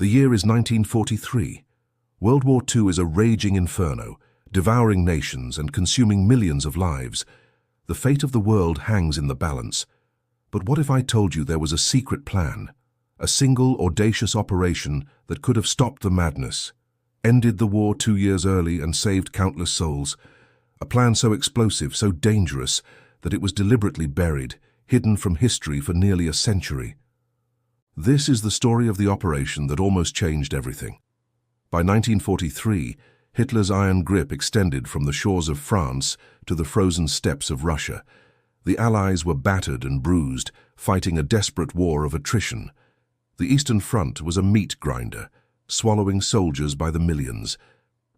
The year is 1943. World War II is a raging inferno, devouring nations and consuming millions of lives. The fate of the world hangs in the balance. But what if I told you there was a secret plan, a single audacious operation that could have stopped the madness, ended the war 2 years early and saved countless souls? A plan so explosive, so dangerous, that it was deliberately buried, hidden from history for nearly a century. This is the story of the operation that almost changed everything. By 1943, Hitler's iron grip extended from the shores of France to the frozen steppes of Russia. The Allies were battered and bruised, fighting a desperate war of attrition. The Eastern Front was a meat grinder, swallowing soldiers by the millions.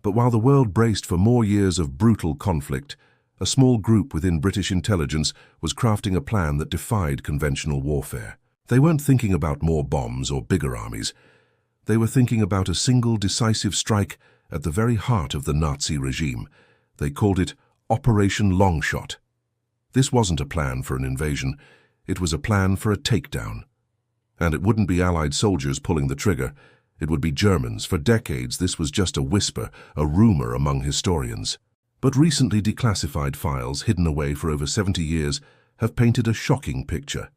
But while the world braced for more years of brutal conflict, a small group within British intelligence was crafting a plan that defied conventional warfare. They weren't thinking about more bombs or bigger armies. They were thinking about a single decisive strike at the very heart of the Nazi regime. They called it Operation Longshot. This wasn't a plan for an invasion. It was a plan for a takedown. And it wouldn't be Allied soldiers pulling the trigger. It would be Germans. For decades, this was just a whisper, a rumor among historians. But recently declassified files, hidden away for over 70 years, have painted a shocking picture.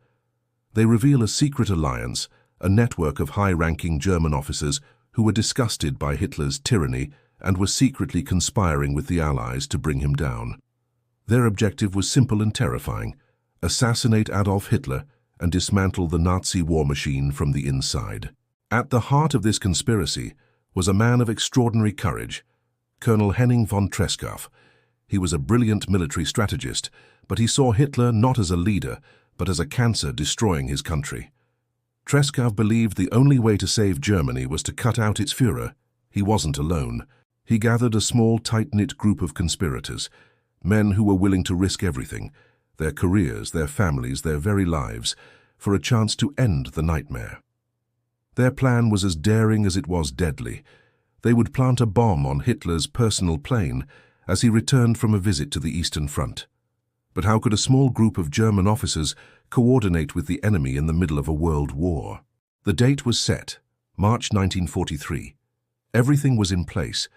They reveal a secret alliance, a network of high-ranking German officers who were disgusted by Hitler's tyranny and were secretly conspiring with the Allies to bring him down. Their objective was simple and terrifying: assassinate Adolf Hitler and dismantle the Nazi war machine from the inside. At the heart of this conspiracy was a man of extraordinary courage, Colonel Henning von Tresckow. He was a brilliant military strategist, but he saw Hitler not as a leader, but as a cancer destroying his country. Tresckow believed the only way to save Germany was to cut out its Führer. He wasn't alone. He gathered a small, tight-knit group of conspirators, men who were willing to risk everything, their careers, their families, their very lives, for a chance to end the nightmare. Their plan was as daring as it was deadly. They would plant a bomb on Hitler's personal plane as he returned from a visit to the Eastern Front. But how could a small group of German officers coordinate with the enemy in the middle of a world war? The date was set, March 1943. Everything was in place.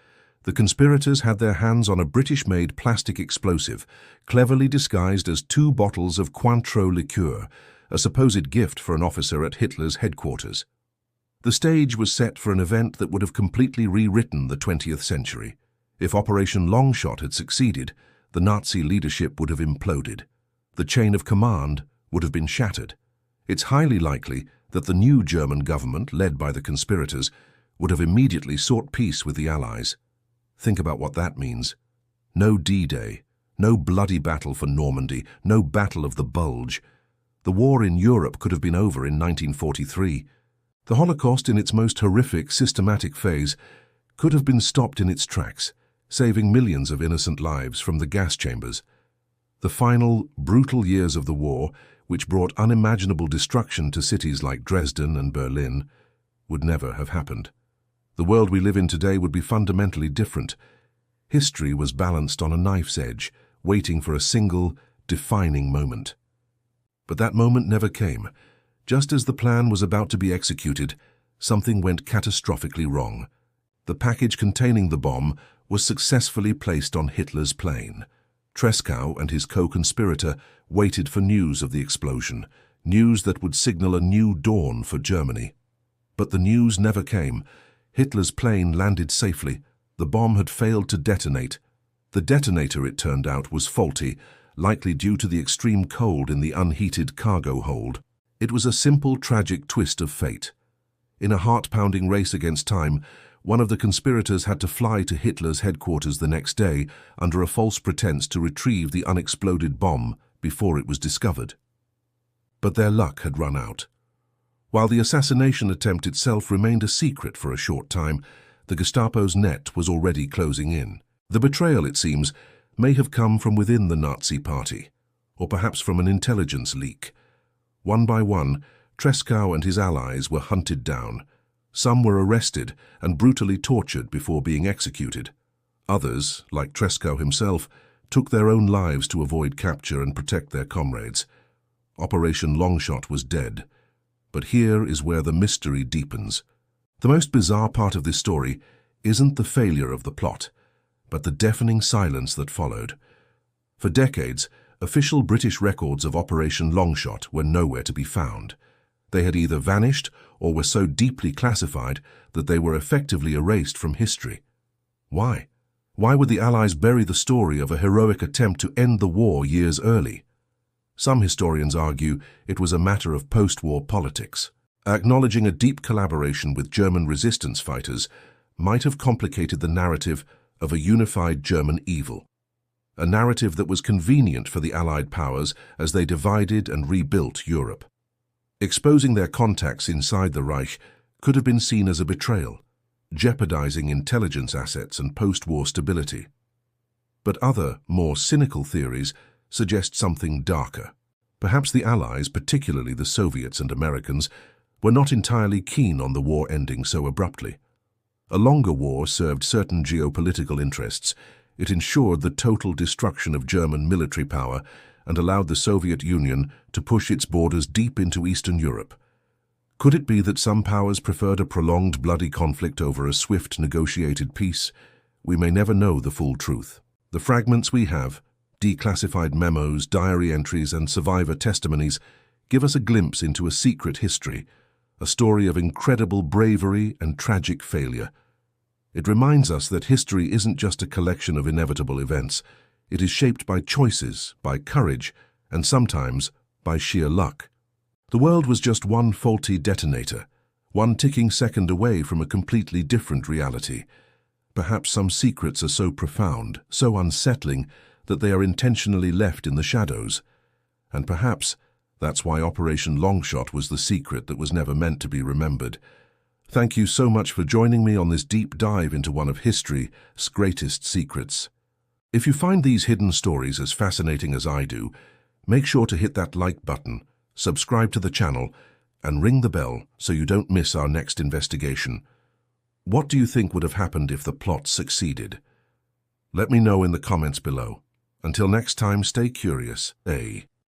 The conspirators had their hands on a British-made plastic explosive, cleverly disguised as 2 bottles of Cointreau liqueur, a supposed gift for an officer at Hitler's headquarters. The stage was set for an event that would have completely rewritten the 20th century. If Operation Longshot had succeeded, the Nazi leadership would have imploded. The chain of command would have been shattered. It's highly likely that the new German government, led by the conspirators, would have immediately sought peace with the Allies. Think about what that means. No D-Day, no bloody battle for Normandy, no Battle of the Bulge. The war in Europe could have been over in 1943. The Holocaust, in its most horrific, systematic phase, could have been stopped in its tracks, saving millions of innocent lives from the gas chambers. The final, brutal years of the war, which brought unimaginable destruction to cities like Dresden and Berlin, would never have happened. The world we live in today would be fundamentally different. History was balanced on a knife's edge, waiting for a single, defining moment. But that moment never came. Just as the plan was about to be executed, something went catastrophically wrong. The package containing the bomb was successfully placed on Hitler's plane. Tresckow and his co-conspirator waited for news of the explosion, news that would signal a new dawn for Germany. But the news never came. Hitler's plane landed safely. The bomb had failed to detonate. The detonator, it turned out, was faulty, likely due to the extreme cold in the unheated cargo hold. It was a simple, tragic twist of fate. In a heart-pounding race against time, one of the conspirators had to fly to Hitler's headquarters the next day under a false pretense to retrieve the unexploded bomb before it was discovered. But their luck had run out. While the assassination attempt itself remained a secret for a short time, the Gestapo's net was already closing in. The betrayal, it seems, may have come from within the Nazi party, or perhaps from an intelligence leak. One by one, Tresckow and his allies were hunted down. Some were arrested and brutally tortured before being executed. Others, like Tresckow himself, took their own lives to avoid capture and protect their comrades. Operation Longshot was dead. But here is where the mystery deepens. The most bizarre part of this story isn't the failure of the plot, but the deafening silence that followed. For decades, official British records of Operation Longshot were nowhere to be found. They had either vanished or were so deeply classified that they were effectively erased from history. Why? Why would the Allies bury the story of a heroic attempt to end the war years early? Some historians argue it was a matter of post-war politics. Acknowledging a deep collaboration with German resistance fighters might have complicated the narrative of a unified German evil, a narrative that was convenient for the Allied powers as they divided and rebuilt Europe. Exposing their contacts inside the Reich could have been seen as a betrayal, jeopardizing intelligence assets and post-war stability. But other, more cynical theories suggest something darker. Perhaps the Allies, particularly the Soviets and Americans, were not entirely keen on the war ending so abruptly. A longer war served certain geopolitical interests. It ensured the total destruction of German military power and allowed the Soviet Union to push its borders deep into Eastern Europe. Could it be that some powers preferred a prolonged bloody conflict over a swift negotiated peace? We may never know the full truth. The fragments we have, declassified memos, diary entries, and survivor testimonies, give us a glimpse into a secret history, a story of incredible bravery and tragic failure. It reminds us that history isn't just a collection of inevitable events. It is shaped by choices, by courage, and sometimes by sheer luck. The world was just one faulty detonator, one ticking second away from a completely different reality. Perhaps some secrets are so profound, so unsettling, that they are intentionally left in the shadows. And perhaps that's why Operation Longshot was the secret that was never meant to be remembered. Thank you so much for joining me on this deep dive into one of history's greatest secrets. If you find these hidden stories as fascinating as I do, make sure to hit that like button, subscribe to the channel, and ring the bell so you don't miss our next investigation. What do you think would have happened if the plot succeeded? Let me know in the comments below. Until next time, stay curious.